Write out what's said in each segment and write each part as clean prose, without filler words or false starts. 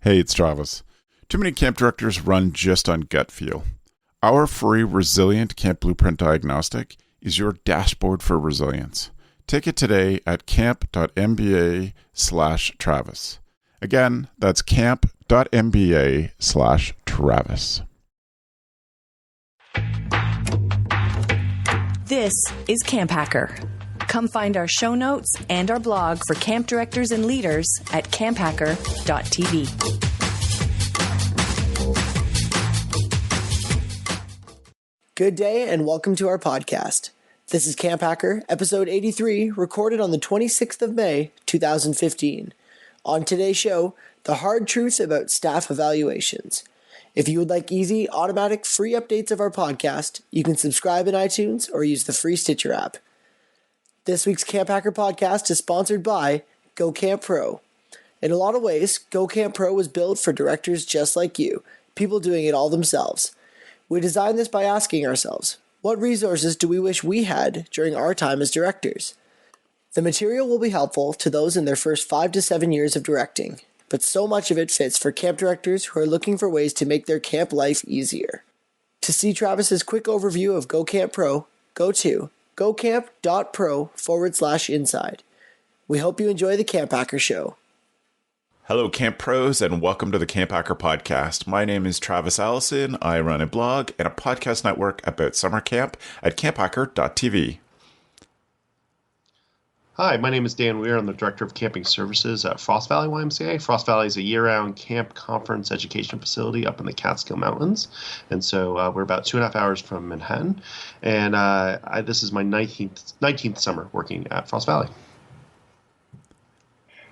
Hey, it's Travis. Too many camp directors run just on gut feel. Our free Resilient Camp Blueprint Diagnostic is your dashboard for resilience. Take it today at camp.mba/Travis. Again, that's camp.mba/Travis. This is CampHacker. Come find our show notes and our blog for camp directors and leaders at camphacker.tv. Good day and welcome to our podcast. This is CampHacker, episode 83, recorded on the 26th of May, 2015. On today's show, the hard truths about staff evaluations. If you would like easy, automatic, free updates of our podcast, you can subscribe in iTunes or use the free Stitcher app. This week's CampHacker podcast is sponsored by GoCamp Pro. In a lot of ways, GoCamp Pro was built for directors just like you, people doing it all themselves. We designed this by asking ourselves, what resources do we wish we had during our time as directors? The material will be helpful to those in their first 5 to 7 years of directing, but so much of it fits for camp directors who are looking for ways to make their camp life easier. To see Travis's quick overview of GoCamp Pro, go to gocamp.pro/inside. We hope you enjoy the CampHacker show. Hello, Camp Pros, and welcome to the CampHacker podcast. My name is Travis Allison. I run a blog and a podcast network about summer camp at camphacker.tv. Hi, my name is Dan Weir. I'm the Director of Camping Services at Frost Valley YMCA. Frost Valley is a year-round camp conference education facility up in the Catskill Mountains. And so we're about 2.5 hours from Manhattan. And this is my 19th summer working at Frost Valley.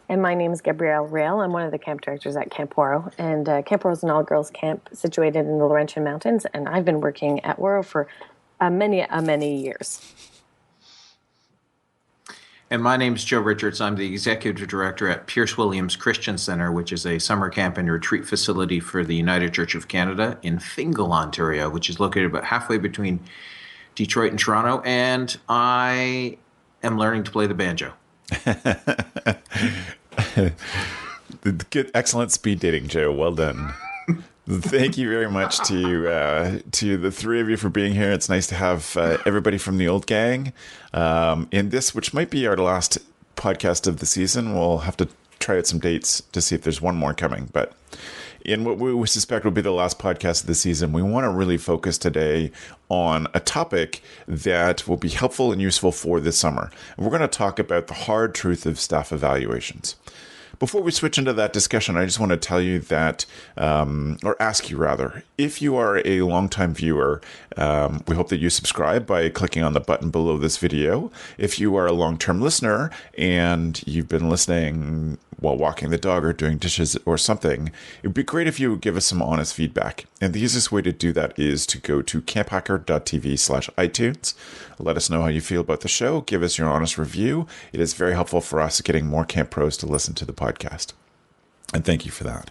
And my name is Gabrielle Rail. I'm one of the camp directors at Camp Waro. And Camp Waro is an all-girls camp situated in the Laurentian Mountains. And I've been working at Waro for many years. And my name is Joe Richards. I'm the Executive Director at Pierce Williams Christian Center, which is a summer camp and retreat facility for the United Church of Canada in Fingal, Ontario, which is located about halfway between Detroit and Toronto. And I am learning to play the banjo. Good, excellent speed dating, Joe. Well done. Thank you very much to the three of you for being here. It's nice to have everybody from the old gang in this, which might be our last podcast of the season. We'll have to try out some dates to see if there's one more coming. But in what we suspect will be the last podcast of the season, we want to really focus today on a topic that will be helpful and useful for this summer. And we're going to talk about the hard truth of staff evaluations. Before we switch into that discussion, I just want to tell you that, or ask you rather, if you are a longtime viewer, we hope that you subscribe by clicking on the button below this video. If you are a long-term listener and you've been listening while walking the dog or doing dishes or something, it would be great if you would give us some honest feedback. And the easiest way to do that is to go to camphacker.tv/iTunes. Let us know how you feel about the show. Give us your honest review. It is very helpful for us getting more camp pros to listen to the podcast. And thank you for that.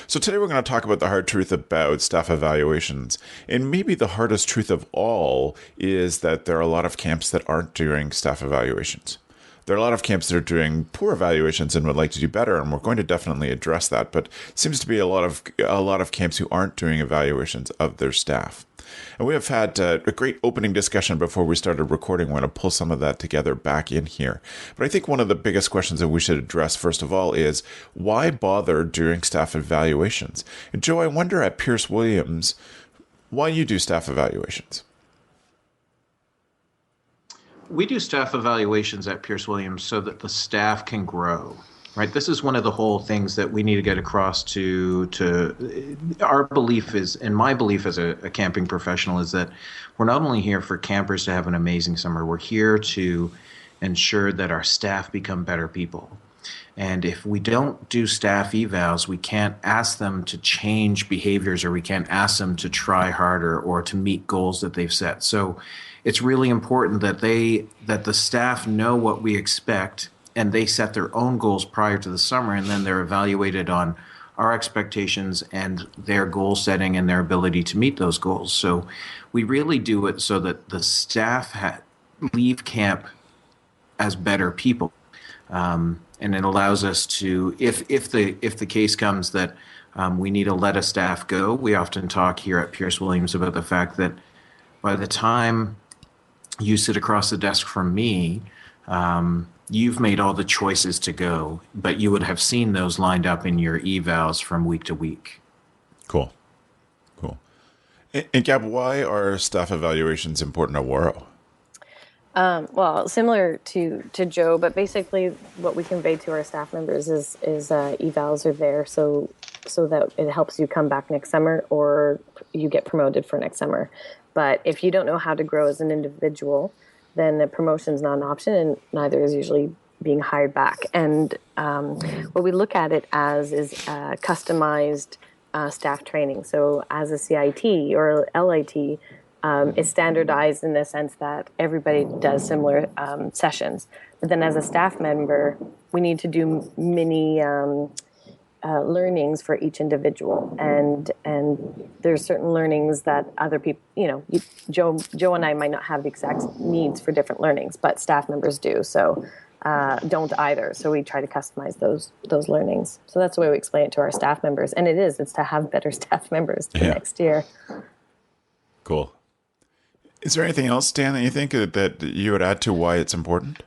So today we're going to talk about the hard truth about staff evaluations. And maybe the hardest truth of all is that there are a lot of camps that aren't doing staff evaluations. There are a lot of camps that are doing poor evaluations and would like to do better, and we're going to definitely address that. But it seems to be a lot of camps who aren't doing evaluations of their staff. And we have had a great opening discussion before we started recording. We're going to pull some of that together back in here. But I think one of the biggest questions that we should address, first of all, is why bother doing staff evaluations? And Joe, I wonder at Pierce Williams, why you do staff evaluations? We do staff evaluations at Pierce Williams so that the staff can grow. Right. This is one of the whole things that we need to get across to our belief is, and my belief as a camping professional is that we're not only here for campers to have an amazing summer, we're here to ensure that our staff become better people. And if we don't do staff evals, we can't ask them to change behaviors, or we can't ask them to try harder or to meet goals that they've set. So it's really important that the staff know what we expect, and they set their own goals prior to the summer, and then they're evaluated on our expectations and their goal setting and their ability to meet those goals. So we really do it so that the staff leave camp as better people. and it allows us to, if the case comes that we need to let a staff go, we often talk here at Pierce Williams about the fact that by the time you sit across the desk from me, you've made all the choices to go, but you would have seen those lined up in your evals from week to week. Cool. And Gab, why are staff evaluations important at Waro? Well, similar to Joe, but basically what we convey to our staff members is evals are there so that it helps you come back next summer or you get promoted for next summer. But if you don't know how to grow as an individual, then the promotion's not an option, and neither is usually being hired back. And what we look at it as is customized staff training. So as a CIT or LIT, it's standardized in the sense that everybody does similar sessions. But then as a staff member, we need to do mini learnings for each individual. And there's certain learnings that other people, Joe and I might not have the exact needs for different learnings, but staff members do. So don't either. So we try to customize those learnings. So that's the way we explain it to our staff members. And it's to have better staff members for next year. Cool. Is there anything else, Dan, that you think that you would add to why it's important?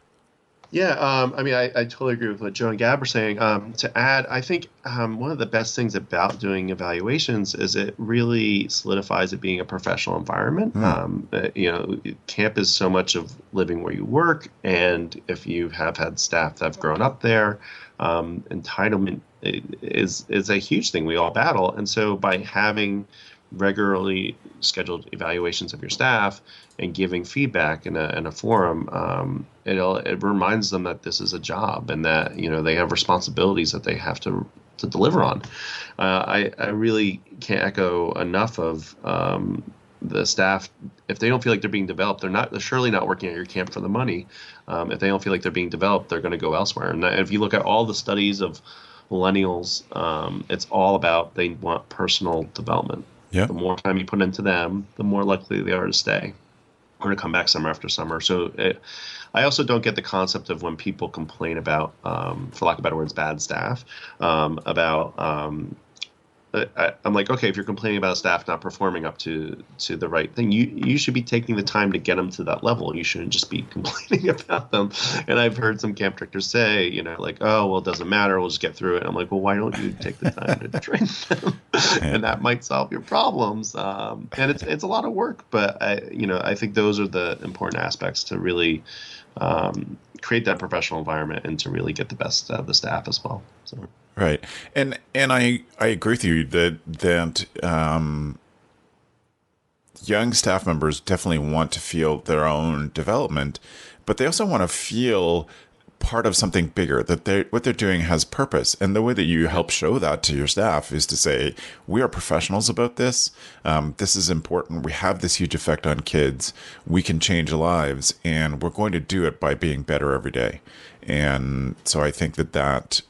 Yeah, I totally agree with what Joe and Gab are saying. To add, I think one of the best things about doing evaluations is it really solidifies it being a professional environment. Camp is so much of living where you work, and if you have had staff that have grown up there, entitlement is a huge thing we all battle. And so by having regularly scheduled evaluations of your staff and giving feedback in a forum, it reminds them that this is a job and that they have responsibilities that they have to deliver on. I really can't echo enough of the staff. If they don't feel like they're being developed, they're surely not working at your camp for the money. If they don't feel like they're being developed, they're going to go elsewhere. And if you look at all the studies of millennials, it's all about they want personal development. Yeah. The more time you put into them, the more likely they are to stay or to come back summer after summer. So I also don't get the concept of when people complain about, for lack of better words, bad staff, I'm like, okay, if you're complaining about staff not performing up to the right thing, you should be taking the time to get them to that level. You shouldn't just be complaining about them. And I've heard some camp directors say, like, oh, well, it doesn't matter. We'll just get through it. I'm like, well, why don't you take the time to train them? And that might solve your problems. And it's a lot of work, but I think those are the important aspects to really create that professional environment and to really get the best out of the staff as well. So. Right. And I agree with you that young staff members definitely want to feel their own development, but they also want to feel part of something bigger, that what they're doing has purpose. And the way that you help show that to your staff is to say, we are professionals about this. This is important. We have this huge effect on kids. We can change lives, and we're going to do it by being better every day. And so I think that that's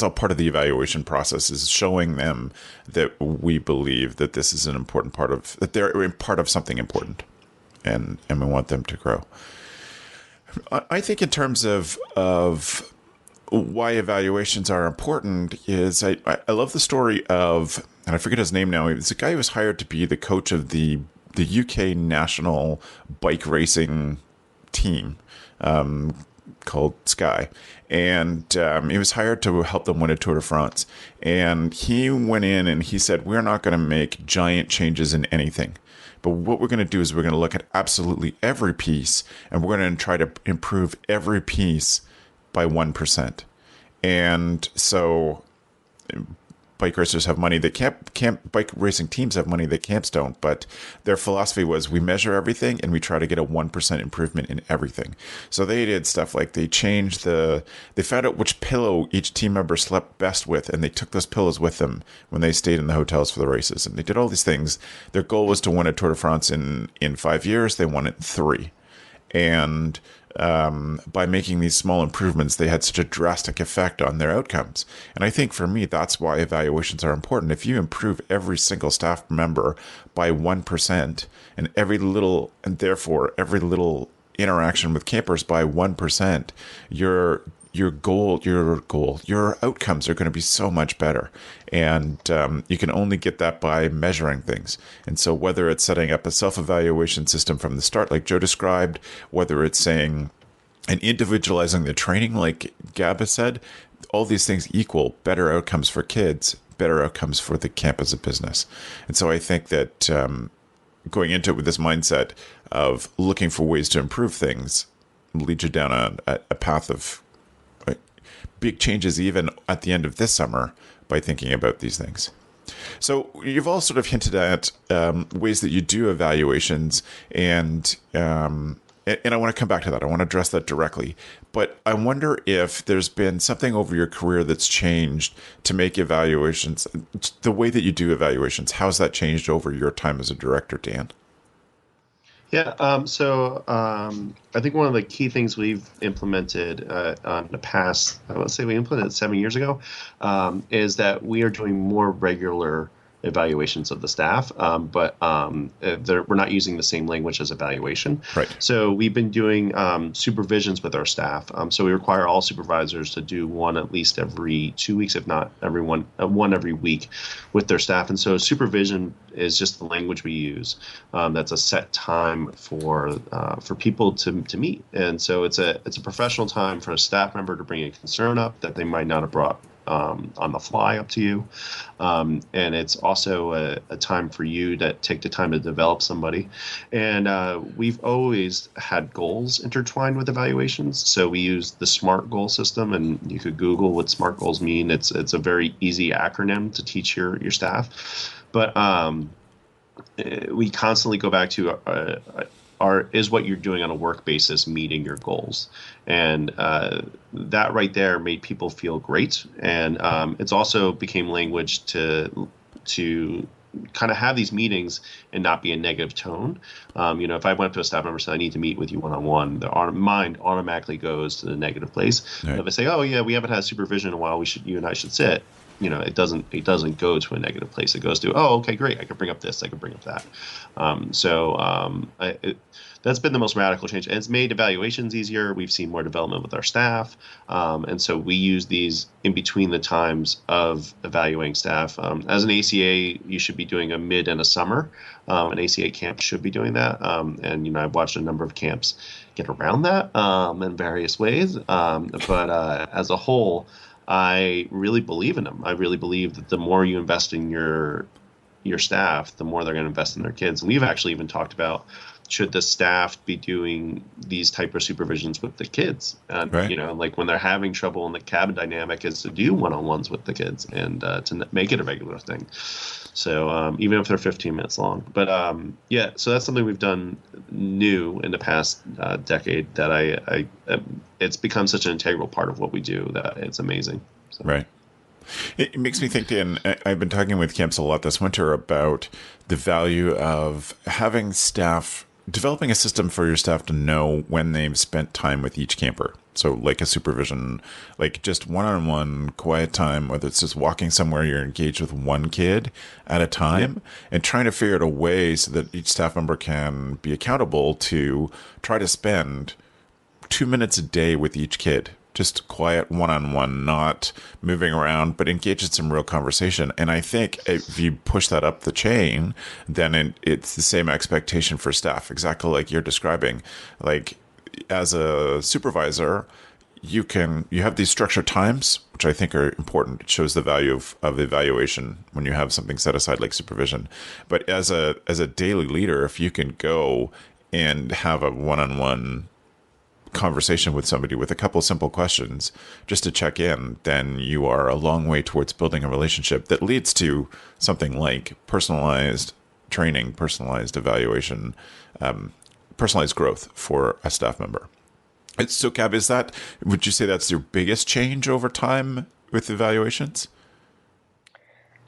all part of the evaluation process, is showing them that we believe that this is an important part of, that they're part of something important, and we want them to grow. I think in terms of why evaluations are important is I love the story of, and I forget his name now. It's a guy who was hired to be the coach of the UK national bike racing team, called Sky. And he was hired to help them win a Tour de France. And he went in and he said, we're not going to make giant changes in anything. But what we're going to do is we're going to look at absolutely every piece, and we're going to try to improve every piece by 1%. And so bike racers have money that camp bike racing teams have money that camps don't, but their philosophy was, we measure everything and we try to get a 1% improvement in everything. So they did stuff like they found out which pillow each team member slept best with, and they took those pillows with them when they stayed in the hotels for the races. And they did all these things. Their goal was to win a Tour de France in 5 years. They won it in 3. And by making these small improvements, they had such a drastic effect on their outcomes. And I think for me, that's why evaluations are important. If you improve every single staff member by 1%, and therefore every little interaction with campers by 1%, your outcomes are going to be so much better. And you can only get that by measuring things. And so whether it's setting up a self-evaluation system from the start, like Joe described, whether it's saying and individualizing the training, like Gab has said, all these things equal better outcomes for kids, better outcomes for the camp as a business. And so I think that going into it with this mindset of looking for ways to improve things leads you down a path of big changes even at the end of this summer by thinking about these things. So you've all sort of hinted at ways that you do evaluations, and I want to come back to that. I want to address that directly. But I wonder if there's been something over your career that's changed to make evaluations, the way that you do evaluations. How's that changed over your time as a director, Dan? Yeah, I think one of the key things we've implemented in the past, I would say we implemented 7 years ago, is that we are doing more regular evaluations of the staff, but we're not using the same language as evaluation. Right. So we've been doing supervisions with our staff. So we require all supervisors to do one at least every 2 weeks, if not one every week with their staff. And so supervision is just the language we use. That's a set time for people to meet. And so it's a professional time for a staff member to bring a concern up that they might not have brought on the fly up to you. And it's also a time for you to take the time to develop somebody. And we've always had goals intertwined with evaluations. So we use the SMART goal system, and you could Google what SMART goals mean. It's a very easy acronym to teach your staff. But we constantly go back to is what you're doing on a work basis meeting your goals? And that right there made people feel great. And it's also became language to kind of have these meetings and not be a negative tone. If I went up to a staff member and said, I need to meet with you one-on-one, the mind automatically goes to the negative place. Right. If I say, oh yeah, we haven't had supervision in a while, you and I should sit. It doesn't go to a negative place. It goes to, oh, okay, great. I can bring up this. I can bring up that. That's been the most radical change. And it's made evaluations easier. We've seen more development with our staff. And so we use these in between the times of evaluating staff. As an ACA, you should be doing a mid and a summer. An ACA camp should be doing that. And I've watched a number of camps get around that in various ways. But as a whole, I really believe in them. I really believe that the more you invest in your staff, the more they're going to invest in their kids. And we've actually even talked about, should the staff be doing these type of supervisions with the kids? And, right. Like when they're having trouble in the cabin dynamic, is to do one-on-ones with the kids and to make it a regular thing. So even if they're 15 minutes long. But so that's something we've done new in the past decade that it's become such an integral part of what we do that it's amazing. So. Right. It makes me think, Dan, I've been talking with camps a lot this winter about the value of having staff, developing a system for your staff to know when they've spent time with each camper. So like a supervision, like just one-on-one quiet time, whether it's just walking somewhere, you're engaged with one kid at a time, and trying to figure out a way so that each staff member can be accountable to try to spend 2 minutes a day with each kid. Just quiet one-on-one, not moving around, but engage in some real conversation. And I think if you push that up the chain, then it's the same expectation for staff, exactly like you're describing. Like as a supervisor, you have these structured times, which I think are important. It shows the value of evaluation when you have something set aside like supervision. But as a daily leader, if you can go and have a one-on-one conversation with somebody with a couple of simple questions just to check in, then you are a long way towards building a relationship that leads to something like personalized training, personalized evaluation, personalized growth for a staff member. So, Cab, would you say that's your biggest change over time with evaluations?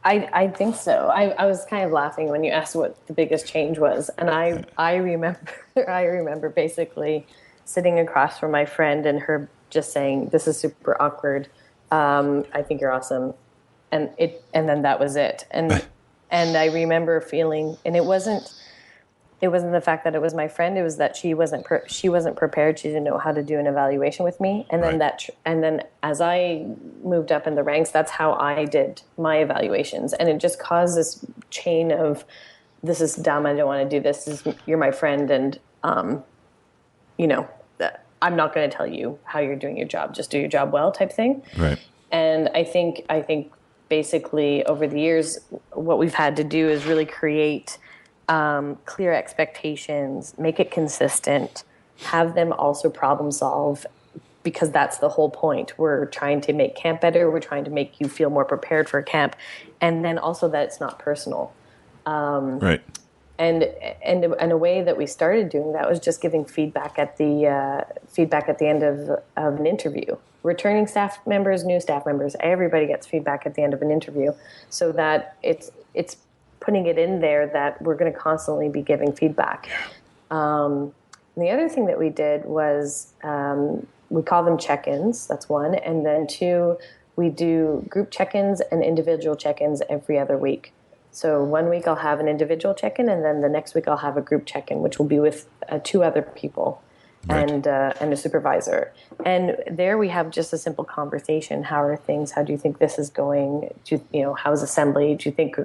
I think so. I was kind of laughing when you asked what the biggest change was, and I remember basically sitting across from my friend and her just saying, "This is super awkward. I think you're awesome," and then that was it. And I remember feeling, and it wasn't it wasn't the fact that it was my friend. It was that she wasn't prepared. She didn't know how to do an evaluation with me. And then and then as I moved up in the ranks, that's how I did my evaluations. And it just caused this chain of, this is dumb. I don't want to do this. You're my friend. And, I'm not going to tell you how you're doing your job. Just do your job well, type thing. Right. And I think basically over the years, what we've had to do is really create clear expectations, make it consistent, have them also problem solve, because that's the whole point. We're trying to make camp better. We're trying to make you feel more prepared for camp. And then also that it's not personal. Right. And a way that we started doing that was just giving feedback at the end of an interview. Returning staff members, new staff members, everybody gets feedback at the end of an interview, so that it's putting it in there that we're going to constantly be giving feedback. The other thing that we did was we call them check-ins. That's one, and then two, we do group check-ins and individual check-ins every other week. So 1 week I'll have an individual check-in, and then the next week I'll have a group check-in, which will be with 2 other people. Right. And a supervisor. And there we have just a simple conversation. How are things? How do you think this is going? How's assembly? Do you think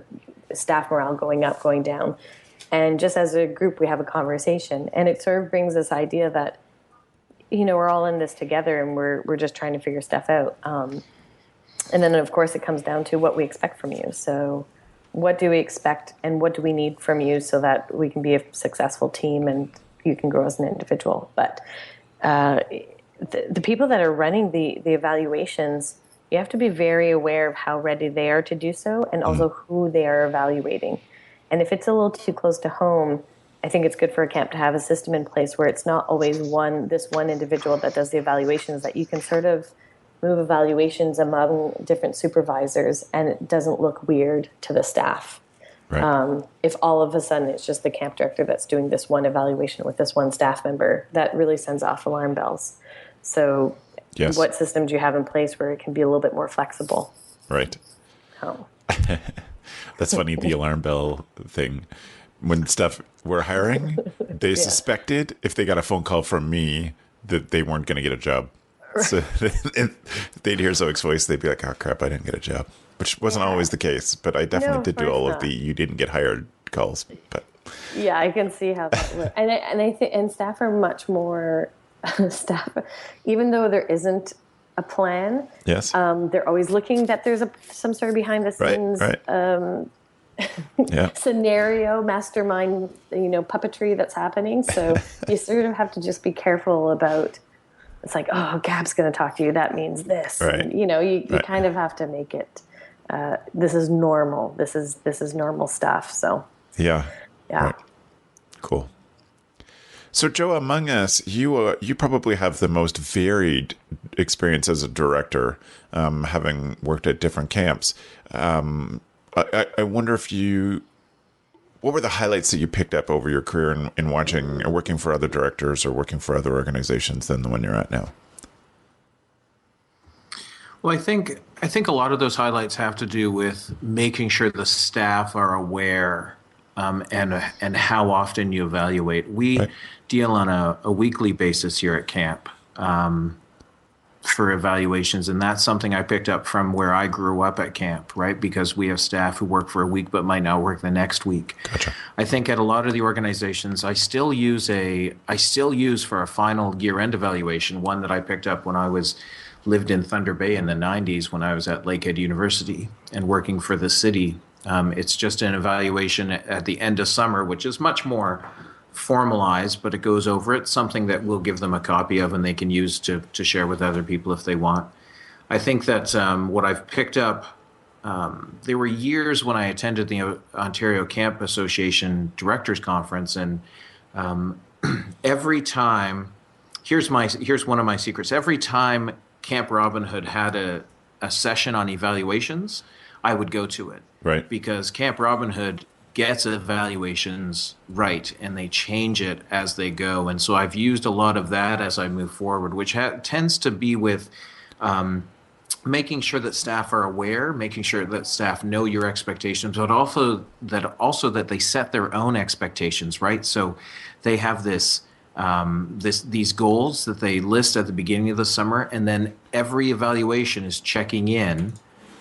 staff morale going up, going down? And just as a group, we have a conversation. And it sort of brings this idea that, we're all in this together, and we're just trying to figure stuff out. And then, of course, it comes down to what we expect from you. So what do we expect, and what do we need from you so that we can be a successful team and you can grow as an individual. But the people that are running the evaluations, you have to be very aware of how ready they are to do so, and also who they are evaluating. And if it's a little too close to home, I think it's good for a camp to have a system in place where it's not always this one individual that does the evaluations, that you can sort of move evaluations among different supervisors, and it doesn't look weird to the staff. Right. If all of a sudden it's just the camp director that's doing this one evaluation with this one staff member, that really sends off alarm bells. So yes. What system do you have in place where it can be a little bit more flexible? Right. That's funny, the alarm bell thing. When we're hiring, they suspected, if they got a phone call from me, that they weren't going to get a job. Right. So if they'd hear Zoic's voice, they'd be like, oh crap, I didn't get a job. Which wasn't always the case, but I definitely did do all of the you didn't get hired calls. But yeah, I can see how that works. And I think staff are much more even though there isn't a plan. Yes, they're always looking that there's some sort of behind the scenes scenario, mastermind, puppetry that's happening. So you sort of have to just be careful about. It's like, oh, Gab's going to talk to you. That means this. Right. And, you kind of have to make it. This is normal. This is normal stuff. So yeah. Right. Cool. So Joe, among us, you probably have the most varied experience as a director, having worked at different camps. I wonder what were the highlights that you picked up over your career in watching or working for other directors or working for other organizations than the one you're at now? Well, I think a lot of those highlights have to do with making sure the staff are aware and how often you evaluate. We deal on a weekly basis here at camp for evaluations, and that's something I picked up from where I grew up at camp, right? Because we have staff who work for a week but might not work the next week. Gotcha. I think at a lot of the organizations, I still use for a final year-end evaluation, one that I picked up when I lived in Thunder Bay in the 90s when I was at Lakehead University and working for the city. It's just an evaluation at the end of summer, which is much more formalized, but it goes over it, something that we'll give them a copy of and they can use to share with other people if they want. I think that what I've picked up, there were years when I attended the Ontario Camp Association Directors Conference, and every time, here's one of my secrets. Every time Camp Robin Hood had a session on evaluations, I would go to it. Right. Because Camp Robin Hood gets evaluations right, and they change it as they go. And so I've used a lot of that as I move forward, which tends to be with making sure that staff are aware, making sure that staff know your expectations, but also that they set their own expectations, right? So they have these goals that they list at the beginning of the summer, and then every evaluation is checking in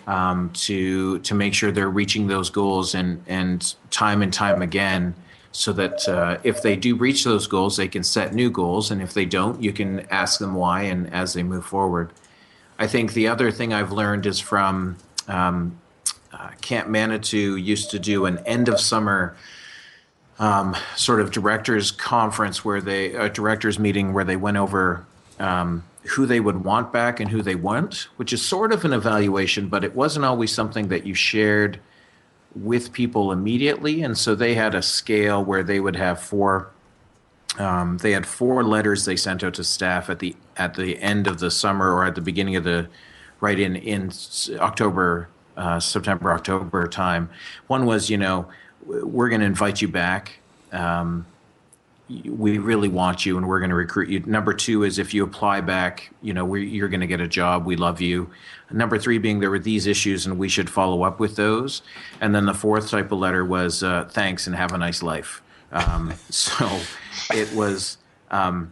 to make sure they're reaching those goals and time again, so that if they do reach those goals, they can set new goals, and if they don't, you can ask them why, and as they move forward. I think the other thing I've learned is from Camp Manitou used to do an end of summer sort of directors conference directors meeting where they went over who they would want back and who they weren't, which is sort of an evaluation, but it wasn't always something that you shared with people immediately. And so they had a scale where they would have they had 4 letters they sent out to staff at the end of the summer or at the beginning of right in October, September, October time. One was, we're going to invite you back. We really want you and we're going to recruit you. Number 2 is if you apply back, you're going to get a job. We love you. Number 3 being there were these issues and we should follow up with those. And then the 4th type of letter was thanks and have a nice life. So it was, and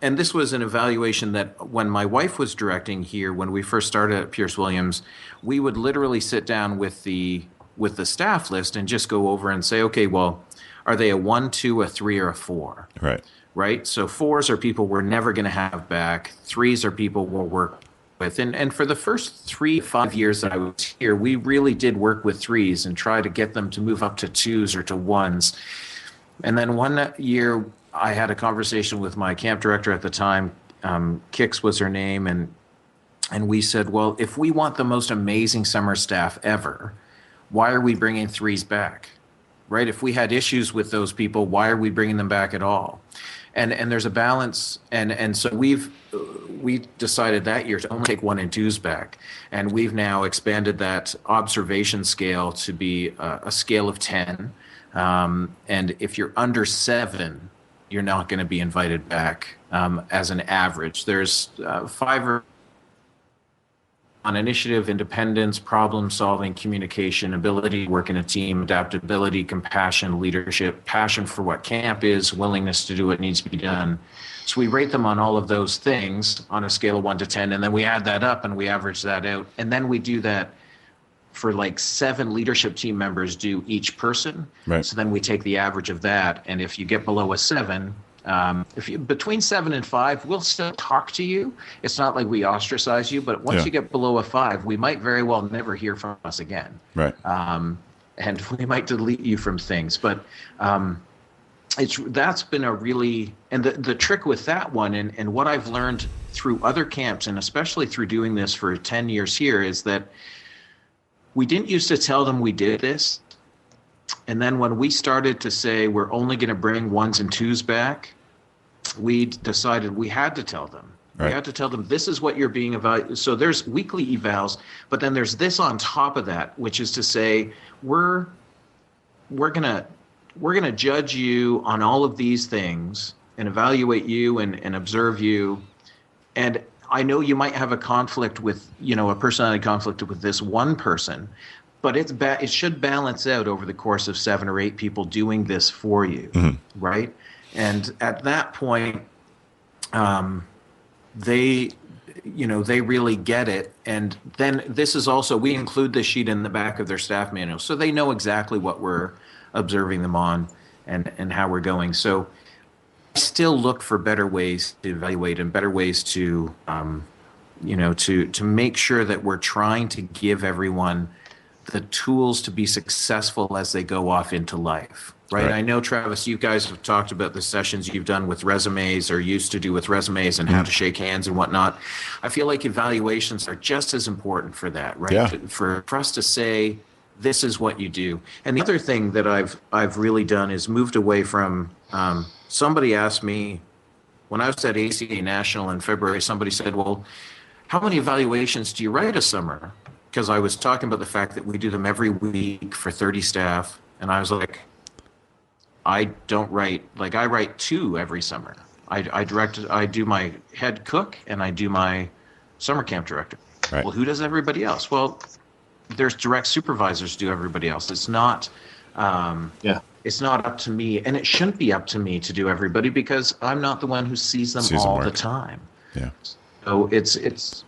this was an evaluation that when my wife was directing here, when we first started at Pierce Williams, we would literally sit down with the staff list and just go over and say, okay, well, are they a 1, 2, a 3, or a 4? Right. Right. So 4s are people we're never going to have back. 3s are people we'll work with. And for the first 3-5 years that I was here, we really did work with 3s and try to get them to move up to 2s or to 1s. And then one year I had a conversation with my camp director at the time, Kix was her name, and we said, well, if we want the most amazing summer staff ever, why are we bringing 3s back? Right? If we had issues with those people, why are we bringing them back at all? And there's a balance, and so we decided that year to only take 1 and 2s back, and we've now expanded that observation scale to be a scale of 10. And if you're under 7, you're not going to be invited back as an average. There's 5 on initiative, independence, problem solving, communication, ability to work in a team, adaptability, compassion, leadership, passion for what camp is, willingness to do what needs to be done. So we rate them on all of those things on a scale of 1 to 10, and then we add that up and we average that out. And then we do that for like 7 leadership team members do each person. Right. So then we take the average of that. And if you get below a 7, if you between 7 and 5, we'll still talk to you. It's not like we ostracize you, but once you get below a 5, we might very well never hear from us again. Right. And we might delete you from things. But that's been a really, and the trick with that one, and what I've learned through other camps, and especially through doing this for 10 years here, is that we didn't used to tell them we did this. And then when we started to say we're only going to bring 1s and 2s back, we decided we had to tell them. Right. We had to tell them this is what you're being evaluated. So there's weekly evals, but then there's this on top of that, which is to say we're gonna judge you on all of these things and evaluate you and observe you. And I know you might have a conflict with, a personality conflict with this one person, but it should balance out over the course of 7 or 8 people doing this for you, right? And at that point, they really get it. And then this is also, we include this sheet in the back of their staff manual, so they know exactly what we're observing them on and how we're going. So still look for better ways to evaluate and better ways to to make sure that we're trying to give everyone the tools to be successful as they go off into life, right? I know, Travis, you guys have talked about the sessions you've done with resumes or used to do with resumes and how to shake hands and whatnot. I feel like evaluations are just as important for that, right? Yeah. For us to say, this is what you do. And the other thing that I've really done is moved away from somebody asked me when I was at ACA National in February, somebody said, well, how many evaluations do you write a summer? Because I was talking about the fact that we do them every week for 30 staff. And I was like, I write 2 every summer. I do my head cook and I do my summer camp director. Right. Well, who does everybody else? Well, there's direct supervisors do everybody else. It's not. Yeah. It's not up to me, and it shouldn't be up to me to do everybody because I'm not the one who sees them Sees them all the work. time. Yeah. So it's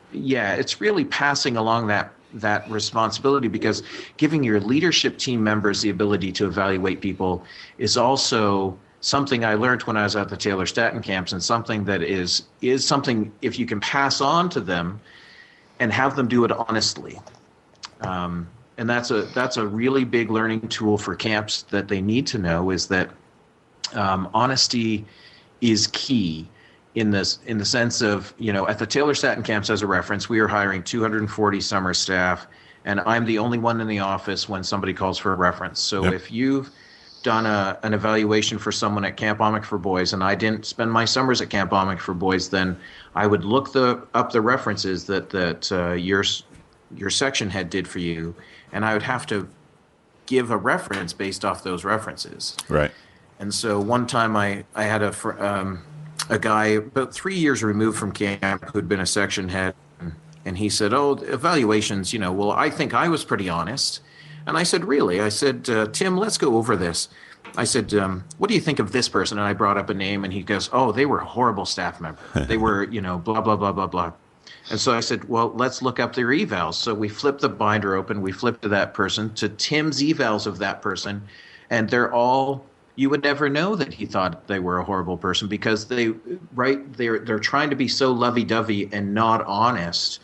really passing along that responsibility, because giving your leadership team members the ability to evaluate people is also something I learned when I was at the Taylor Staton camps, and something that is something, if you can pass on to them and have them do it honestly. And that's a really big learning tool for camps that they need to know, is that honesty is key in the sense of, at the Taylor Staton camps, as a reference, we are hiring 240 summer staff, and I'm the only one in the office when somebody calls for a reference. So Yep. if you've done an evaluation for someone at Camp Amic for Boys, and I didn't spend my summers at Camp Amic for Boys, then I would look up the references that your section head did for you, and I would have to give a reference based off those references. Right. And so one time I had a guy about 3 years removed from camp who'd been a section head, and he said, "Oh, evaluations, well, I think I was pretty honest." And I said, "Really?" I said, "Tim, let's go over this." I said, "What do you think of this person?" And I brought up a name, and he goes, "Oh, they were a horrible staff member. They were, blah, blah, blah, blah, blah." And so I said, "Well, let's look up their evals." So we flipped the binder open. We flipped to that person, to Tim's evals of that person. And they're all, you would never know that he thought they were a horrible person, because they're trying to be so lovey-dovey and not honest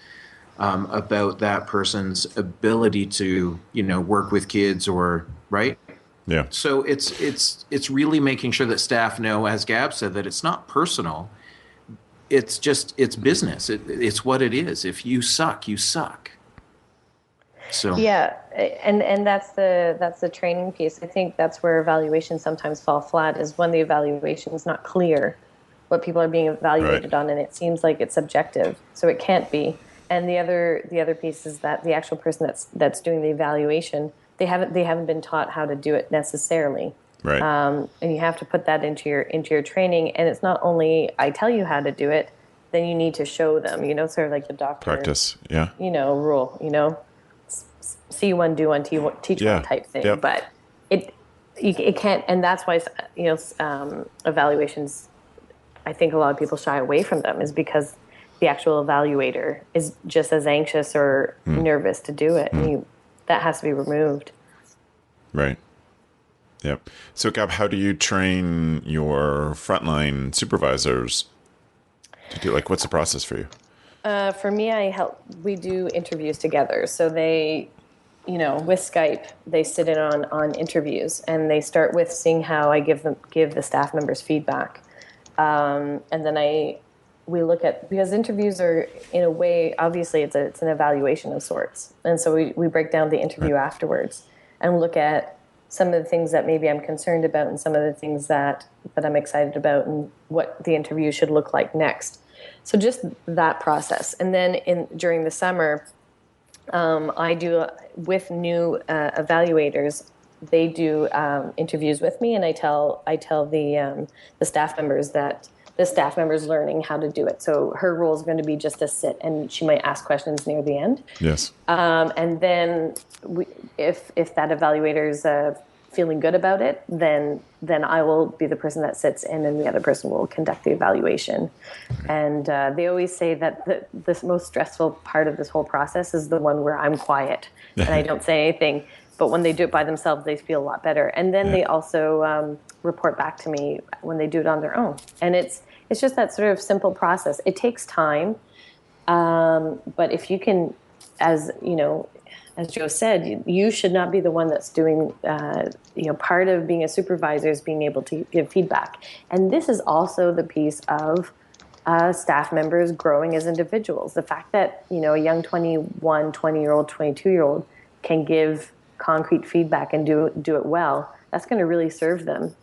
about that person's ability to, work with kids, or right. Yeah. So it's really making sure that staff know, as Gab said, that it's not personal. It's business. It's what it is. If you suck, you suck. So Yeah, and that's the training piece. I think that's where evaluations sometimes fall flat, is when the evaluation is not clear what people are being evaluated on, and it seems like it's subjective, so it can't be. And the other piece is that the actual person that's doing the evaluation, they haven't been taught how to do it necessarily. Right. And you have to put that into your training. And it's not only I tell you how to do it, then you need to show them. Sort of like the doctor Practice. Yeah. Rule. See one, do one, teach one type thing. Yep. But it can't, and that's why evaluations. I think a lot of people shy away from them, is because the actual evaluator is just as anxious or nervous to do it. That has to be removed. Right. Yep. So, Gab, how do you train your frontline supervisors to do? What's the process for you? For me, we do interviews together. So they, with Skype, they sit in on interviews, and they start with seeing how I give the staff members feedback. And then we look at, because interviews are, in a way, obviously it's an evaluation of sorts. And so we break down the interview afterwards and look at some of the things that maybe I'm concerned about, and some of the things that I'm excited about, and what the interview should look like next. So just that process. And then during the summer, I do, with new evaluators, they do interviews with me, and I tell the staff members that the staff member's learning how to do it. So her role is going to be just to sit, and she might ask questions near the end. Yes. And then if that evaluator is feeling good about it, then I will be the person that sits in, and the other person will conduct the evaluation. And they always say that the most stressful part of this whole process is the one where I'm quiet and I don't say anything. But when they do it by themselves, they feel a lot better. And then they also report back to me when they do it on their own. And it's just that sort of simple process. It takes time, but if you can, as Joe said, you should not be the one that's doing. Part of being a supervisor is being able to give feedback, and this is also the piece of staff members growing as individuals. The fact that a young 21, 20-year-old, 22-year-old can give concrete feedback and do it well, that's going to really serve them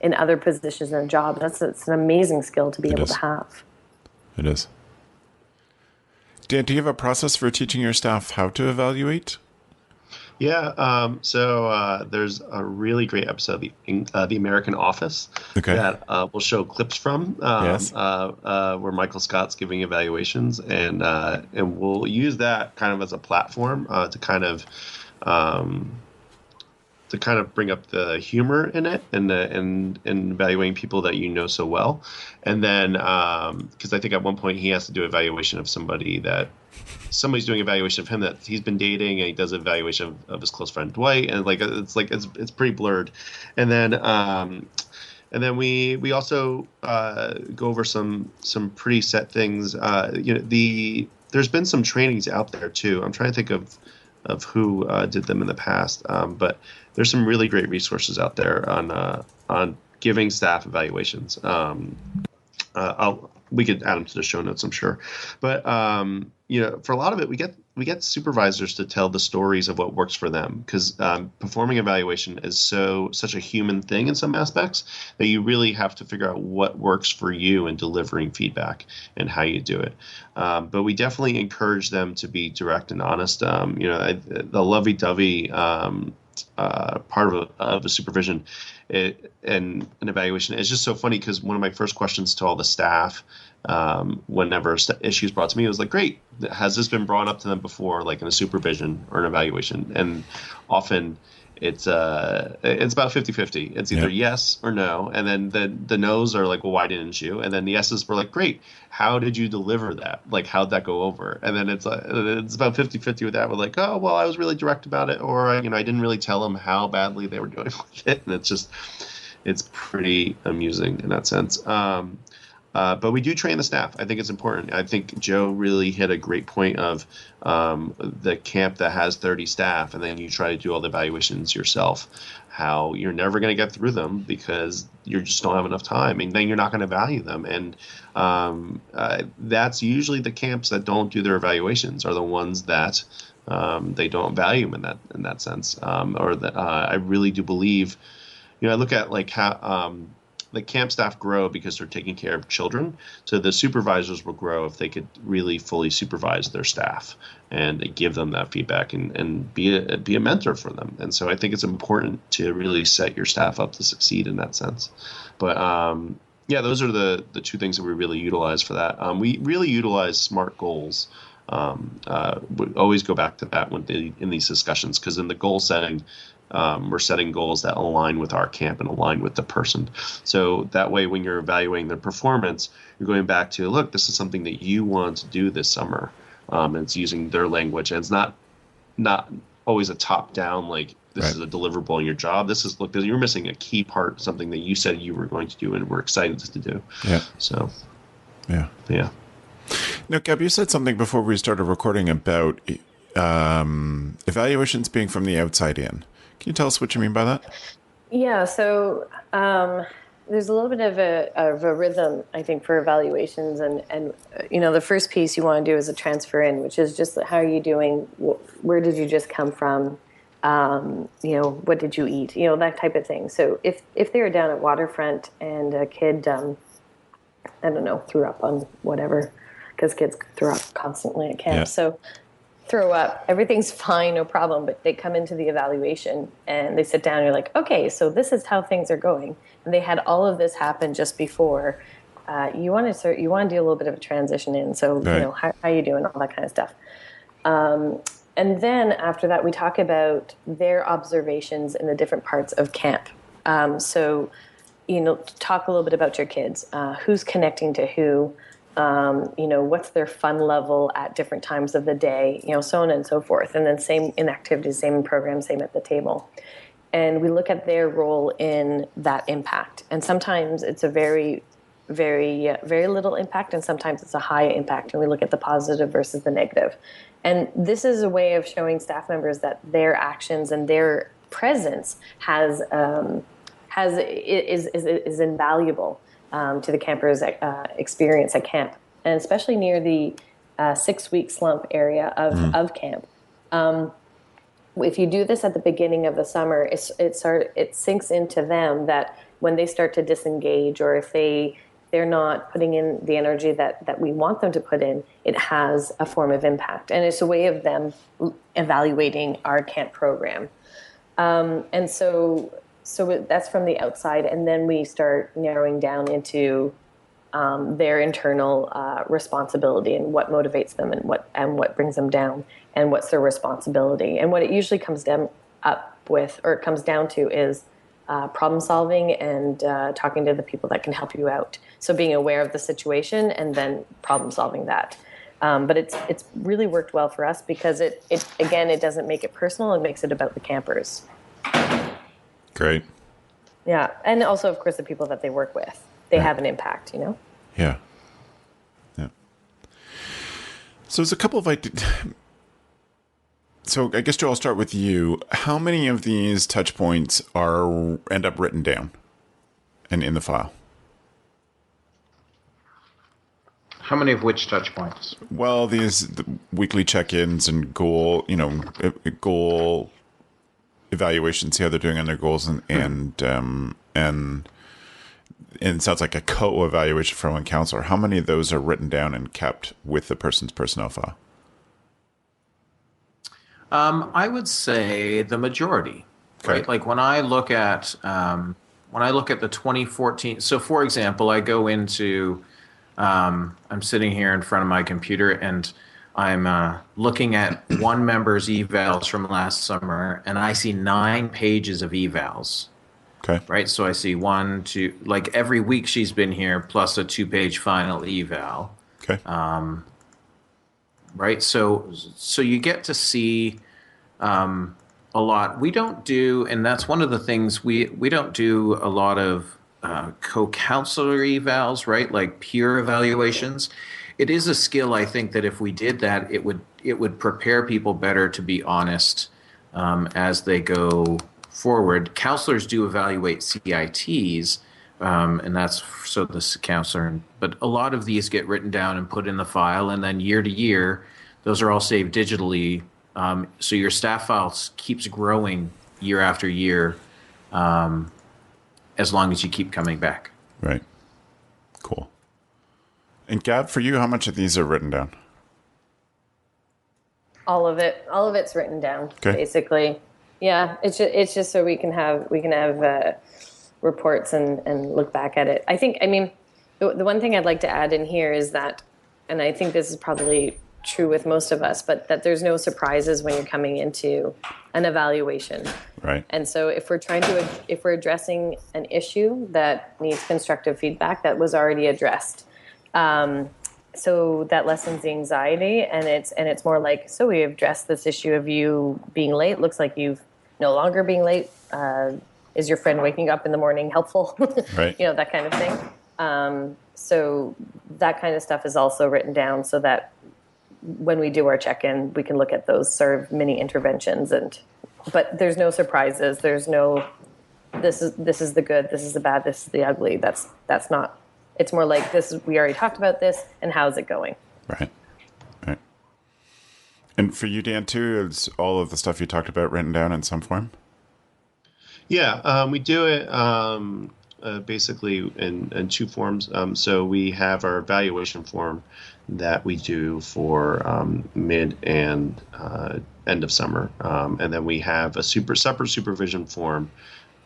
in other positions in a job. It's an amazing skill to be able to have. It is. Dan, do you have a process for teaching your staff how to evaluate? So there's a really great episode of the American Office Okay. that we'll show clips from Yes. where Michael Scott's giving evaluations, and we'll use that kind of as a platform um, to kind of bring up the humor in it and evaluating people that you know so well. And then because I think at one point he has to do evaluation of somebody's doing evaluation of him that he's been dating, and he does an evaluation of his close friend Dwight, and it's pretty blurred. And then we also go over some pretty set things. There's been some trainings out there too. I'm trying to think of who did them in the past, but there's some really great resources out there on giving staff evaluations. We could add them to the show notes, I'm sure. But for a lot of it, we get supervisors to tell the stories of what works for them, because performing evaluation is such a human thing in some aspects that you really have to figure out what works for you in delivering feedback and how you do it. But we definitely encourage them to be direct and honest. The lovey-dovey part of a supervision and an evaluation is just so funny, because one of my first questions to all the staff whenever issues brought to me was like, great, has this been brought up to them before, like in a supervision or an evaluation? And often it's about 50-50. It's either yes or no, and then the no's are like, well, why didn't you? And then the yeses were like, great, how did you deliver that? Like, how'd that go over? And then it's about 50-50 with that. We're like, oh, well, I was really direct about it, or I didn't really tell them how badly they were doing with it. And it's pretty amusing in that sense. But we do train the staff. I think it's important. I think Joe really hit a great point of the camp that has 30 staff, and then you try to do all the evaluations yourself, how you're never going to get through them because you just don't have enough time, and then you're not going to value them. And that's usually the camps that don't do their evaluations are the ones that they don't value them in that sense. I really do believe, I look at like how the camp staff grow because they're taking care of children. So the supervisors will grow if they could really fully supervise their staff and give them that feedback and be a mentor for them. And so I think it's important to really set your staff up to succeed in that sense. But those are the two things that we really utilize for that. We really utilize SMART goals. We always go back to that in these discussions, because in the goal setting, we're setting goals that align with our camp and align with the person. So that way, when you're evaluating their performance, you're going back to, look, this is something that you want to do this summer. And it's using their language. And it's not always a top-down, like, this Right. is a deliverable in your job. This is, look, you're missing a key part, something that you said you were going to do and we're excited to do. Yeah. So, Yeah. yeah. Now, Gab, you said something before we started recording about evaluations being from the outside in. Can you tell us what you mean by that? Yeah, so there's a little bit of a rhythm, I think, for evaluations, and the first piece you want to do is a transfer in, which is just how are you doing? Where did you just come from? What did you eat? That type of thing. So if they were down at Waterfront and a kid, I don't know, threw up on whatever, because kids throw up constantly at camp. Yeah. So throw up, everything's fine, no problem, but they come into the evaluation and they sit down and you're like, okay, so this is how things are going. And they had all of this happen just before. You want to do a little bit of a transition in. So, Right. How you doing, all that kind of stuff. And then after that, we talk about their observations in the different parts of camp. So, talk a little bit about your kids. Who's connecting to who? What's their fun level at different times of the day, so on and so forth. And then same in activities, same in programs, same at the table. And we look at their role in that impact. And sometimes it's a very, very, very little impact, and sometimes it's a high impact. And we look at the positive versus the negative. And this is a way of showing staff members that their actions and their presence is invaluable to the campers' experience at camp, and especially near the 6-week slump area of camp. If you do this at the beginning of the summer, it sinks into them that when they start to disengage, or if they they're not putting in the energy that we want them to put in, it has a form of impact. And it's a way of them evaluating our camp program. And so that's from the outside. And then we start narrowing down into their internal responsibility and what motivates them and what brings them down and what's their responsibility. And what it usually comes down to is problem solving and talking to the people that can help you out. So being aware of the situation and then problem solving that. But it's really worked well for us because it doesn't make it personal. It makes it about the campers. Great. Yeah. And also, of course, the people that they work with. They have an impact, you know? Yeah. Yeah. So there's a couple of So I guess, Joe, I'll start with you. How many of these touch points end up written down and in the file? How many of which touch points? Well, the weekly check-ins and goal evaluations, see how they're doing on their goals, and it sounds like a co-evaluation from one counselor. How many of those are written down and kept with the person's personnel file? I would say the majority, right? Like when I look at the 2014. So, for example, I go into, I'm sitting here in front of my computer and I'm looking at one member's evals from last summer, and I see 9 pages of evals. Okay. Right. So I see 1, 2, like every week she's been here plus a 2-page final eval. Okay. Right. So you get to see a lot. We don't do, and that's one of the things we don't do a lot of co-counselor evals, right? Like peer evaluations. It is a skill, I think, that if we did that, it would prepare people better to be honest as they go forward. Counselors do evaluate CITs, and that's so the counselor. But a lot of these get written down and put in the file, and then year to year, those are all saved digitally. So your staff file keeps growing year after year, as long as you keep coming back. Right. Cool. And Gab, for you, how much of these are written down? All of it's written down, okay. Basically. Yeah, it's just so we can have reports and look back at it. I mean, the one thing I'd like to add in here is that, and I think this is probably true with most of us, but that there's no surprises when you're coming into an evaluation. Right. And so if we're addressing an issue that needs constructive feedback, that was already addressed. So that lessens the anxiety, and it's more like, so we addressed this issue of you being late. Looks like you've no longer being late. Is your friend waking up in the morning helpful? Right. That kind of thing. So that kind of stuff is also written down so that when we do our check-in, we can look at those sort of mini interventions. But there's no surprises. There's no, this is the good, this is the bad, this is the ugly. That's not. It's more like we already talked about this, and how's it going? Right. And for you, Dan, too, is all of the stuff you talked about written down in some form? Yeah, we do it basically in 2 forms. So we have our evaluation form that we do for mid and end of summer. And then we have a separate supervision form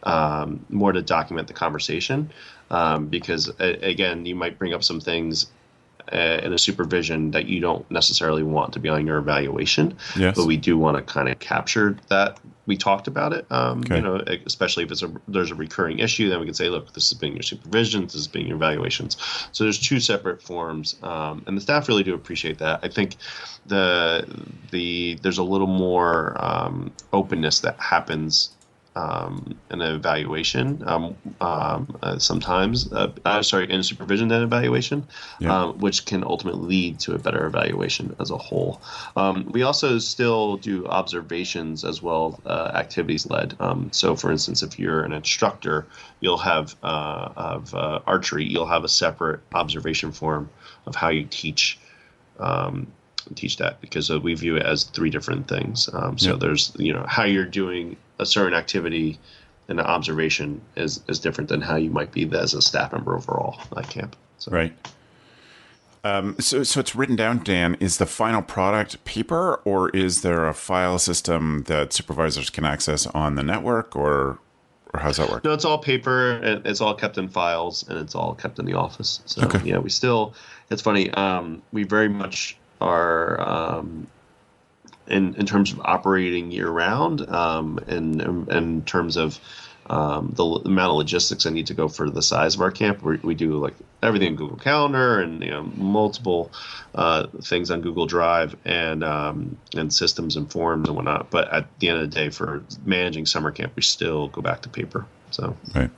more to document the conversation. Because, again, you might bring up some things in a supervision that you don't necessarily want to be on your evaluation. Yes. But we do want to kind of capture that we talked about it. Okay. Especially if there's a recurring issue, then we can say, look, this is being your supervision, this is being your evaluations. So there's 2 separate forms, and the staff really do appreciate that. I think there's a little more openness that happens in an evaluation, sometimes, in supervision than evaluation, yeah. Which can ultimately lead to a better evaluation as a whole. We also still do observations as well, activities led. So, for instance, if you're an instructor, you'll have of archery, you'll have a separate observation form of how you teach that, because we view it as 3 different things. So there's, how you're doing a certain activity and an observation is different than how you might be as a staff member overall at camp. So. Right. So it's written down, Dan. Is the final product paper, or is there a file system that supervisors can access on the network, or how's that work? No, it's all paper, and it's all kept in files, and it's all kept in the office. So Okay. yeah, we still. It's funny. We very much are in terms of operating year round, in terms of the amount of logistics I need to go for the size of our camp. We do like everything in Google Calendar and multiple things on Google Drive and systems and forms and whatnot. But at the end of the day, for managing summer camp, we still go back to paper. So Right.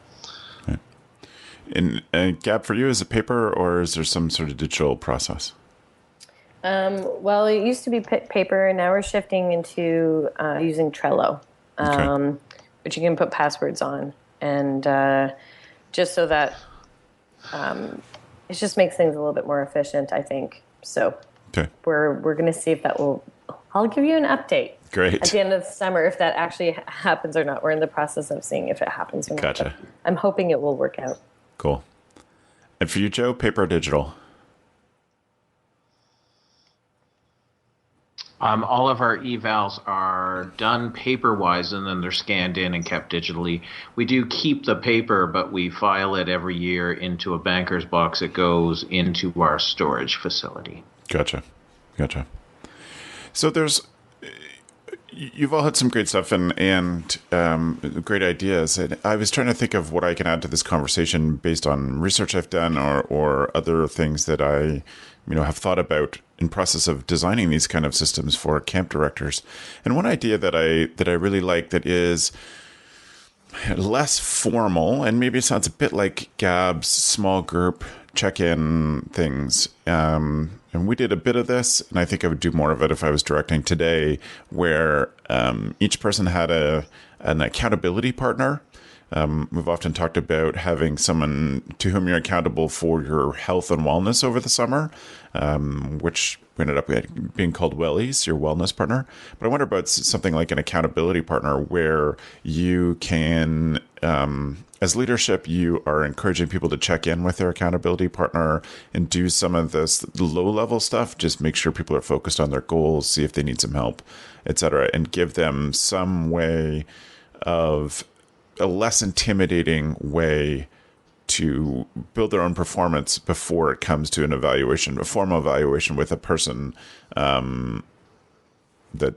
And Gab, for you, is it paper or is there some sort of digital process? Well, it used to be paper, and now we're shifting into using Trello, Okay. which you can put passwords on, and just so that it just makes things a little bit more efficient, I think. So Okay. we're going to see if that will. I'll give you an update. Great. At the end of the summer, if that actually happens or not. We're in the process of seeing if it happens or not. Gotcha. But I'm hoping it will work out. Cool. And for you, Joe, paper or digital? All of our evals are done paper-wise, and then they're scanned in and kept digitally. We do keep the paper, but we file it every year into a banker's box. It goes into our storage facility. Gotcha. So you've all had some great stuff and great ideas. And I was trying to think of what I can add to this conversation based on research I've done or other things that I have thought about in process of designing these kind of systems for camp directors. And one idea that I really like that is less formal, and maybe it sounds a bit like Gab's small group check-in things. And we did a bit of this, and I think I would do more of it if I was directing today, where each person had an accountability partner. We've often talked about having someone to whom you're accountable for your health and wellness over the summer, which ended up being called Wellies, your wellness partner. But I wonder about something like an accountability partner where you can, as leadership, you are encouraging people to check in with their accountability partner and do some of this low-level stuff. Just make sure people are focused on their goals, see if they need some help, etc., and give them some way of a less intimidating way to build their own performance before it comes to an evaluation, a formal evaluation with a person that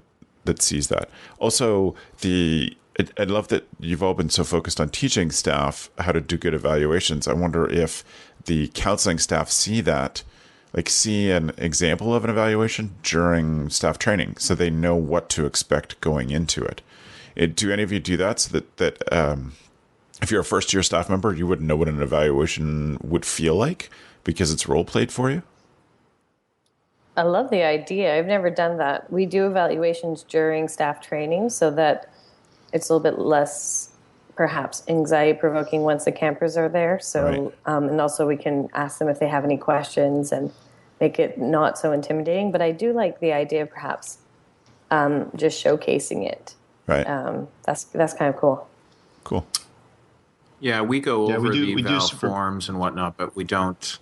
sees that. Also, I love that you've all been so focused on teaching staff how to do good evaluations. I wonder if the counseling staff see that, like see an example of an evaluation during staff training so they know what to expect going into it. Do any of you do that so that if you're a first-year staff member, you wouldn't know what an evaluation would feel like because it's role-played for you? I love the idea. I've never done that. We do evaluations during staff training so that it's a little bit less, perhaps, anxiety-provoking once the campers are there. So, right. And also we can ask them if they have any questions and make it not so intimidating. But I do like the idea of perhaps just showcasing it. Right. That's kind of cool. Cool. Yeah, we go over the eval forms and whatnot, but we don't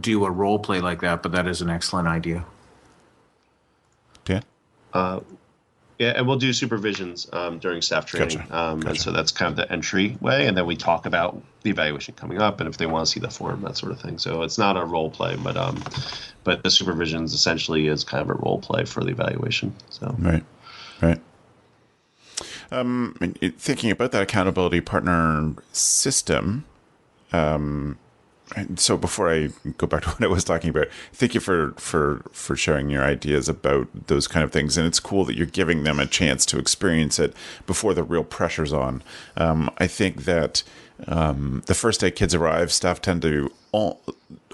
do a role play like that. But that is an excellent idea. Dan? Yeah, and we'll do supervisions during staff training. Gotcha. And so that's kind of the entry way, and then we talk about the evaluation coming up and if they want to see the form, that sort of thing. So it's not a role play, but the supervisions essentially is kind of a role play for the evaluation. So Right. Thinking about that accountability partner system, so before I go back to what I was talking about, thank you for sharing your ideas about those kind of things. And it's cool that you're giving them a chance to experience it before the real pressure's on. I think that the first day kids arrive, staff tend to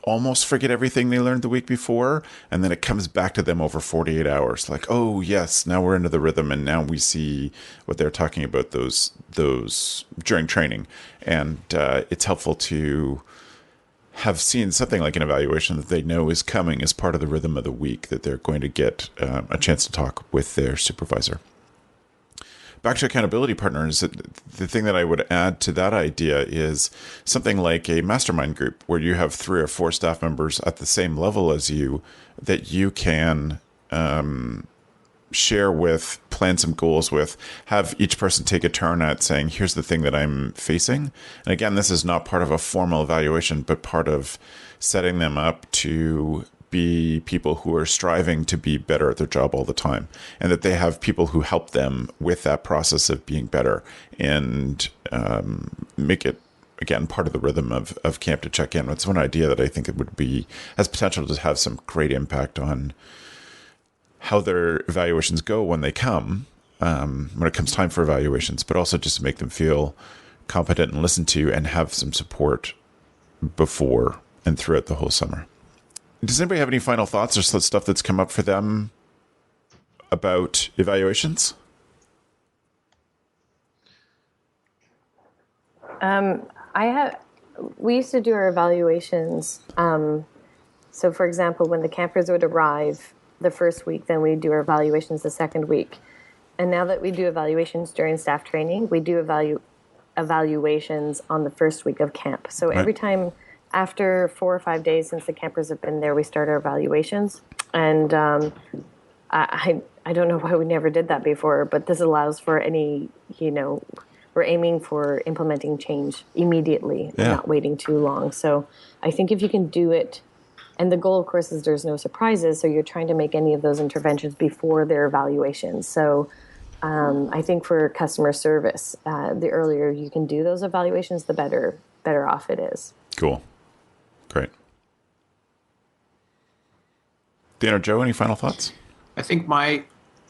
almost forget everything they learned the week before, and then it comes back to them over 48 hours. Like, oh yes, now we're into the rhythm, and now we see what they're talking about those during training, and it's helpful to have seen something like an evaluation that they know is coming as part of the rhythm of the week, that they're going to get a chance to talk with their supervisor. back to accountability partners, the thing that I would add to that idea is something like a mastermind group where you have 3 or 4 staff members at the same level as you that you can share with, plan some goals with, have each person take a turn at saying, here's the thing that I'm facing. And again, this is not part of a formal evaluation, but part of setting them up to be people who are striving to be better at their job all the time, and that they have people who help them with that process of being better, and make it, again, part of the rhythm of camp to check in. It's one idea that I think it would be, has potential to have some great impact on how their evaluations go when they come, when it comes time for evaluations, but also just to make them feel competent and listened to and have some support before and throughout the whole summer. Does anybody have any final thoughts or stuff that's come up for them about evaluations? We used to do our evaluations. So for example, when the campers would arrive the first week, then we do our evaluations the second week. And now that we do evaluations during staff training, we do evaluations on the first week of camp. So every time after 4 or 5 days since the campers have been there, we start our evaluations. And I don't know why we never did that before, but this allows for any, we're aiming for implementing change immediately and not waiting too long. So I think if you can do it, and the goal, of course, is there's no surprises, so you're trying to make any of those interventions before their evaluations. So I think for customer service, the earlier you can do those evaluations, the better off it is. Cool. Great. Dan or Joe, any final thoughts? I think my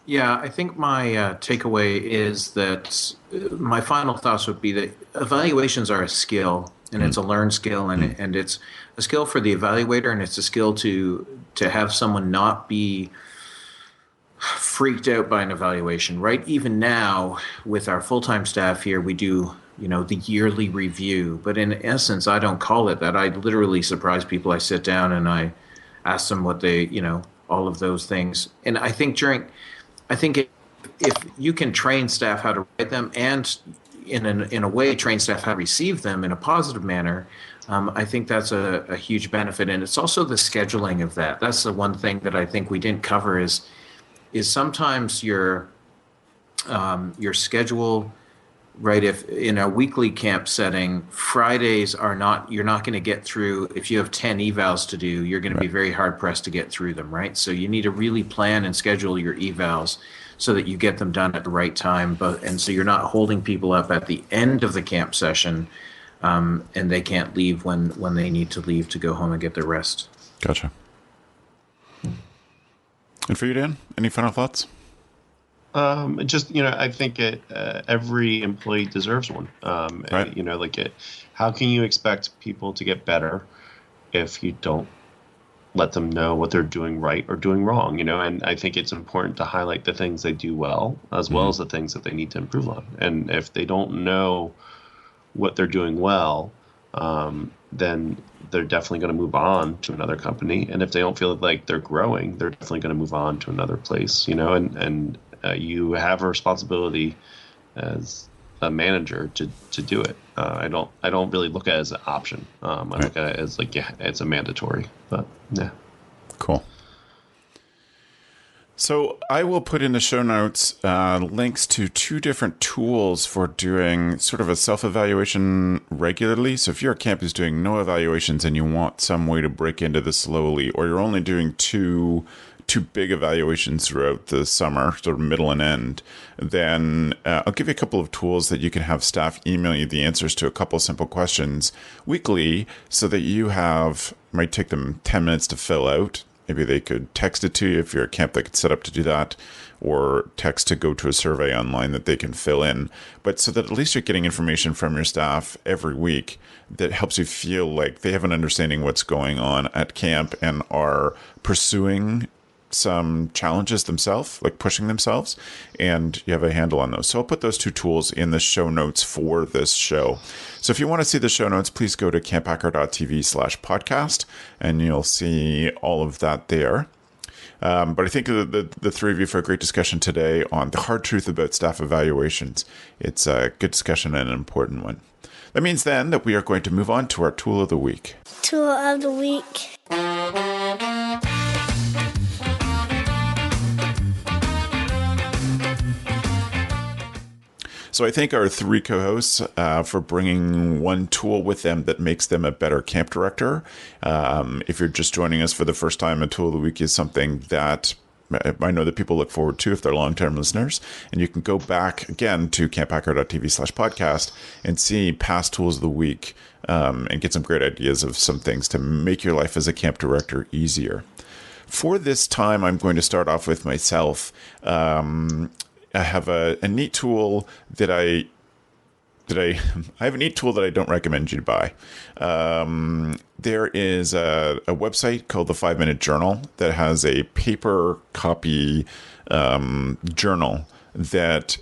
takeaway is that my final thoughts would be that evaluations are a skill, and it's a learned skill, and it's a skill for the evaluator, and it's a skill to have someone not be freaked out by an evaluation, right? Even now, with our full-time staff here, we do the yearly review, but in essence, I don't call it that. I literally surprise people. I sit down and I ask them what they, all of those things. And I think if you can train staff how to write them, and in a way train staff how to receive them in a positive manner, I think that's a huge benefit. And it's also the scheduling of that. That's the one thing that I think we didn't cover is sometimes your schedule, right? If in a weekly camp setting, Fridays you're not going to get through. If you have 10 evals to do, you're going to be very hard pressed to get through them, right? So you need to really plan and schedule your evals so that you get them done at the right time. And so you're not holding people up at the end of the camp session, and they can't leave when they need to leave to go home and get their rest. Gotcha. And for you, Dan, any final thoughts? I think every employee deserves one. Right. How can you expect people to get better if you don't let them know what they're doing right or doing wrong? And I think it's important to highlight the things they do well, as well as the things that they need to improve on. And if they don't know what they're doing well, then they're definitely going to move on to another company. And if they don't feel like they're growing, they're definitely going to move on to another place. And you have a responsibility as a manager to do it. I don't really look at it as an option. I look at it as it's a mandatory. But yeah, cool. So I will put in the show notes links to 2 different tools for doing sort of a self-evaluation regularly. So if you're a camp who's doing no evaluations and you want some way to break into this slowly, or you're only doing two big evaluations throughout the summer, sort of middle and end, then I'll give you a couple of tools that you can have staff email you the answers to a couple simple questions weekly, so that might take them 10 minutes to fill out. Maybe they could text it to you if you're a camp that could set up to do that, or text to go to a survey online that they can fill in. But so that at least you're getting information from your staff every week that helps you feel like they have an understanding what's going on at camp and are pursuing some challenges themselves, like pushing themselves, and you have a handle on those. So I'll put those 2 tools in the show notes for this show. So if you want to see the show notes, please go to camphacker.tv/podcast, and you'll see all of that there. But I think the three of you for a great discussion today on the hard truth about staff evaluations. It's a good discussion and an important one. That means then that we are going to move on to our tool of the week. Tool of the week. So I thank our three co-hosts for bringing one tool with them that makes them a better camp director. If you're just joining us for the first time, a tool of the week is something that I know that people look forward to if they're long-term listeners. And you can go back again to camphacker.tv/podcast and see past tools of the week and get some great ideas of some things to make your life as a camp director easier. For this time, I'm going to start off with myself. I have a neat tool that I have a neat tool that I don't recommend you to buy. There is a website called the 5 Minute Journal that has a paper copy journal that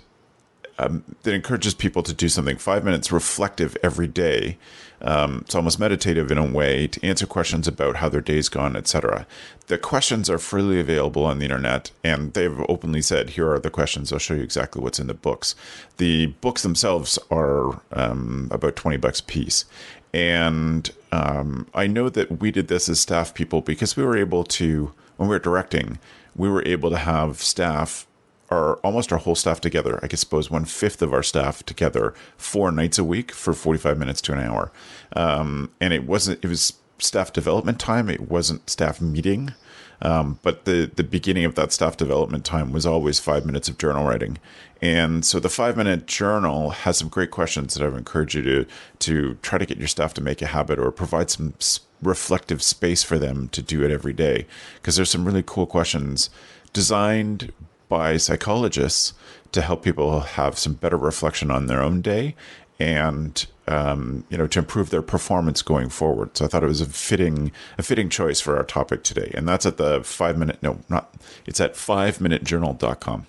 encourages people to do something 5 minutes reflective every day. It's almost meditative in a way to answer questions about how their day's gone, etc. The questions are freely available on the internet, and they've openly said, here are the questions. I'll show you exactly what's in the books. The books themselves are about $20 a piece. And I know that we did this as staff people because we were able to, when we were directing, we were able to have staff almost our whole staff together. I suppose 1/5 of our staff together 4 nights a week for 45 minutes to an hour. And it was staff development time. It wasn't staff meeting. But the beginning of that staff development time was always 5 minutes of journal writing. And so the 5 Minute Journal has some great questions that I would encourage you to try to get your staff to make a habit or provide some reflective space for them to do it every day. Because there's some really cool questions designed by psychologists to help people have some better reflection on their own day and to improve their performance going forward. So I thought it was a fitting choice for our topic today. And that's at the 5 minute, no, not, it's at 5minutejournal.com.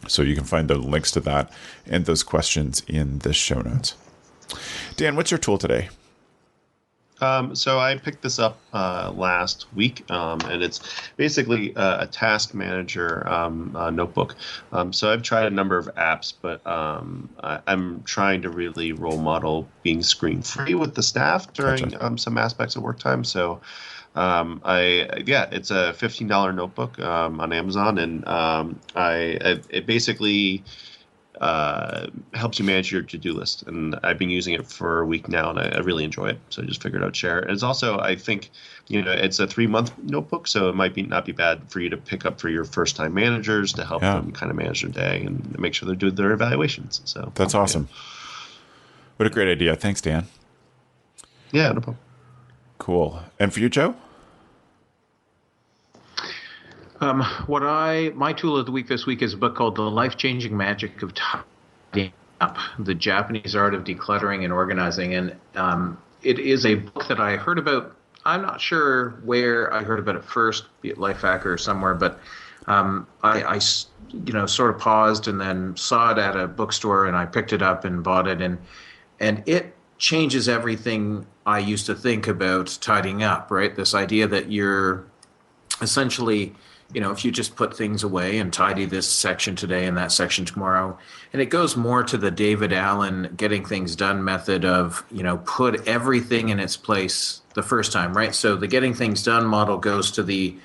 So you can find the links to that and those questions in the show notes. Dan, what's your tool today? So I picked this up last week, and it's basically a task manager notebook. So I've tried a number of apps, but I'm trying to really role model being screen-free with the staff during some aspects of work time. So it's a $15 notebook on Amazon, and it basically helps you manage your to-do list, and I've been using it for a week now, and I really enjoy it. So I just figured I'd share it. It's also, I think, it's a 3-month notebook, so it might not be bad for you to pick up for your first-time managers to help them kind of manage their day and make sure they're doing their evaluations. So that's awesome. What a great idea! Thanks, Dan. Yeah, no problem. Cool. And for you, Joe? My tool of the week this week is a book called The Life-Changing Magic of Tidying Up, The Japanese Art of Decluttering and Organizing. And it is a book that I heard about. I'm not sure where I heard about it first, be it CampHacker or somewhere, but I sort of paused and then saw it at a bookstore, and I picked it up and bought it. And it changes everything I used to think about tidying up, right? This idea that you're essentially, if you just put things away and tidy this section today and that section tomorrow, and it goes more to the David Allen getting things done method of, put everything in its place the first time, right? So the getting things done model goes to the,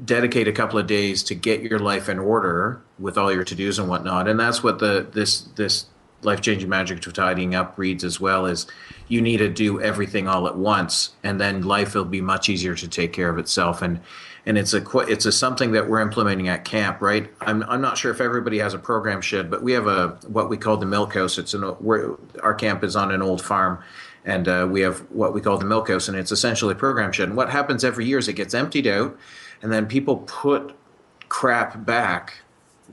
dedicate a couple of days to get your life in order with all your to-dos and whatnot. And that's what this Life-Changing Magic of Tidying Up reads as well, is you need to do everything all at once, and then life will be much easier to take care of itself. And it's a something that we're implementing at camp, right? I'm not sure if everybody has a program shed, but we have what we call the milk house. Our camp is on an old farm, and we have what we call the milk house, and it's essentially a program shed. And what happens every year is it gets emptied out, and then people put crap back,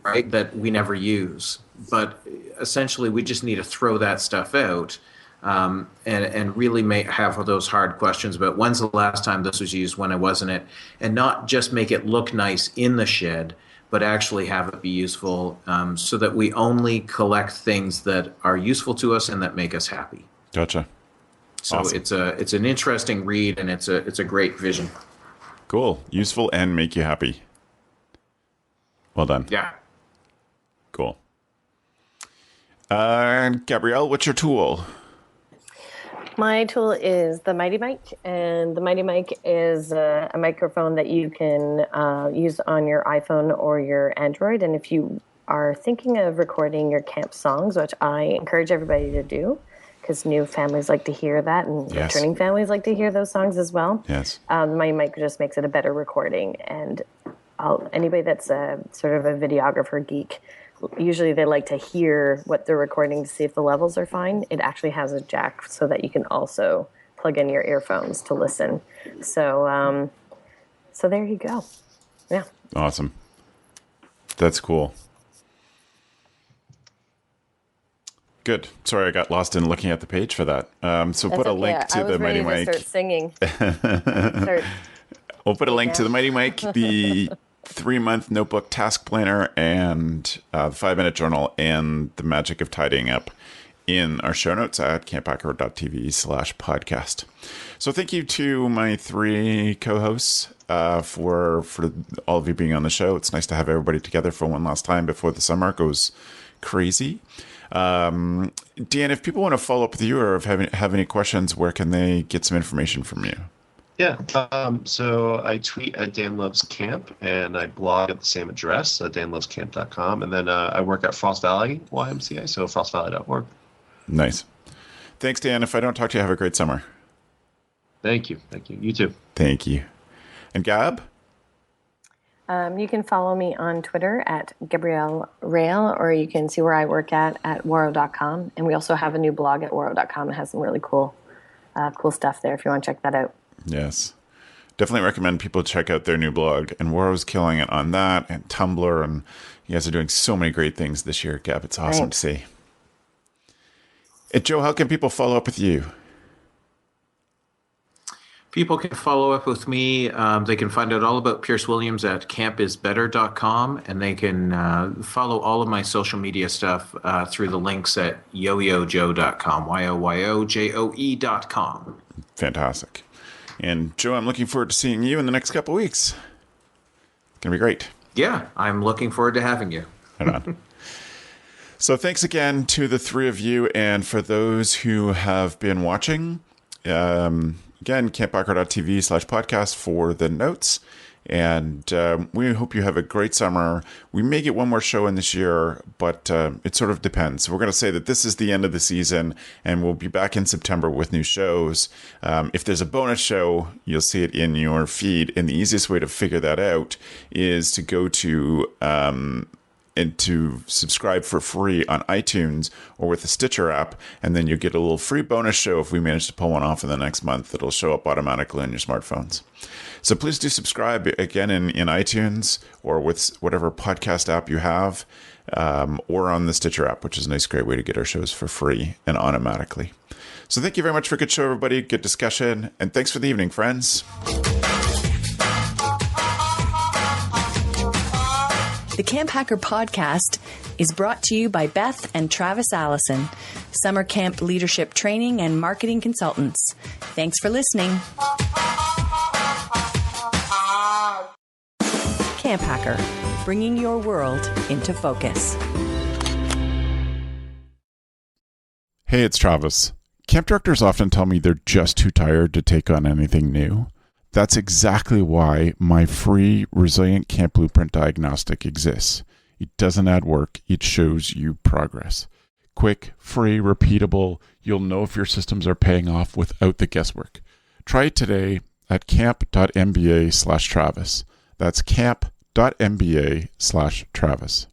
right, that we never use. But essentially, we just need to throw that stuff out and really have those hard questions about when's the last time this was used, when it wasn't it, and not just make it look nice in the shed, but actually have it be useful so that we only collect things that are useful to us and that make us happy. Gotcha. So awesome. It's an interesting read, and it's a great vision. Cool. Useful and make you happy. Well done. Yeah. Cool. Gabrielle, what's your tool? My tool is the Mighty Mic, and the Mighty Mic is a microphone that you can use on your iPhone or your Android. And if you are thinking of recording your camp songs, which I encourage everybody to do, because new families like to hear that, and Yes. returning families like to hear those songs as well. Yes. The Mighty Mic just makes it a better recording. And anybody that's a sort of a videographer geek, usually they like to hear what they're recording to see if the levels are fine. It actually has a jack so that you can also plug in your earphones to listen. So, so there you go. Yeah. Awesome. That's cool. Good. Sorry, I got lost in looking at the page for that. So That's put a okay. link to I was the Mighty ready to Mic. start singing. Start. We'll put a link to the Mighty Mic, the 3-month notebook task planner, and the 5-minute journal, and the magic of tidying up in our show notes at camphacker.tv/podcast. So thank you to my 3 co-hosts for all of you being on the show. It's nice to have everybody together for one last time before the summer goes crazy. Dan, if people want to follow up with you or have any questions, where can they get some information from you? Yeah. So I tweet at Dan Loves Camp, and I blog at the same address, danlovescamp.com. And then I work at Frost Valley YMCA, so frostvalley.org. Nice. Thanks, Dan. If I don't talk to you, have a great summer. Thank you. Thank you. You too. Thank you. And Gab? You can follow me on Twitter at Gabrielle Rail, or you can see where I work at waro.com. And we also have a new blog at waro.com. It has some really cool stuff there if you want to check that out. Yes. Definitely recommend people check out their new blog. And Waro's killing it on that, and Tumblr. And you guys are doing so many great things this year, Gab. It's awesome Thanks. to see. And Joe, how can people follow up with you? People can follow up with me. They can find out all about Pierce Williams at campisbetter.com, and they can follow all of my social media stuff through the links at yoyojoe.com, yoyojoe.com. Fantastic. And Joe, I'm looking forward to seeing you in the next couple of weeks. It's going to be great. Yeah, I'm looking forward to having you. Right on. So thanks again to the 3 of you, and for those who have been watching, again, camphacker.tv/podcast for the notes. And we hope you have a great summer. We may get one more show in this year, but it sort of depends. So we're going to say that this is the end of the season, and we'll be back in September with new shows. If there's a bonus show, you'll see it in your feed. And the easiest way to figure that out is to go to and to subscribe for free on iTunes or with the Stitcher app, and then you'll get a little free bonus show if we manage to pull one off in the next month. It'll show up automatically on your smartphones. So please do subscribe again in iTunes or with whatever podcast app you have, or on the Stitcher app, which is a nice, great way to get our shows for free and automatically. So thank you very much for a good show, everybody. Good discussion. And thanks for the evening, friends. The Camp Hacker podcast is brought to you by Beth and Travis Allison, summer camp leadership training and marketing consultants. Thanks for listening. Camp Hacker, bringing your world into focus. Hey, it's Travis. Camp directors often tell me they're just too tired to take on anything new. That's exactly why my free Resilient Camp Blueprint Diagnostic exists. It doesn't add work, it shows you progress. Quick, free, repeatable, you'll know if your systems are paying off without the guesswork. Try it today at camp.mba/Travis. That's camp.mba/Travis.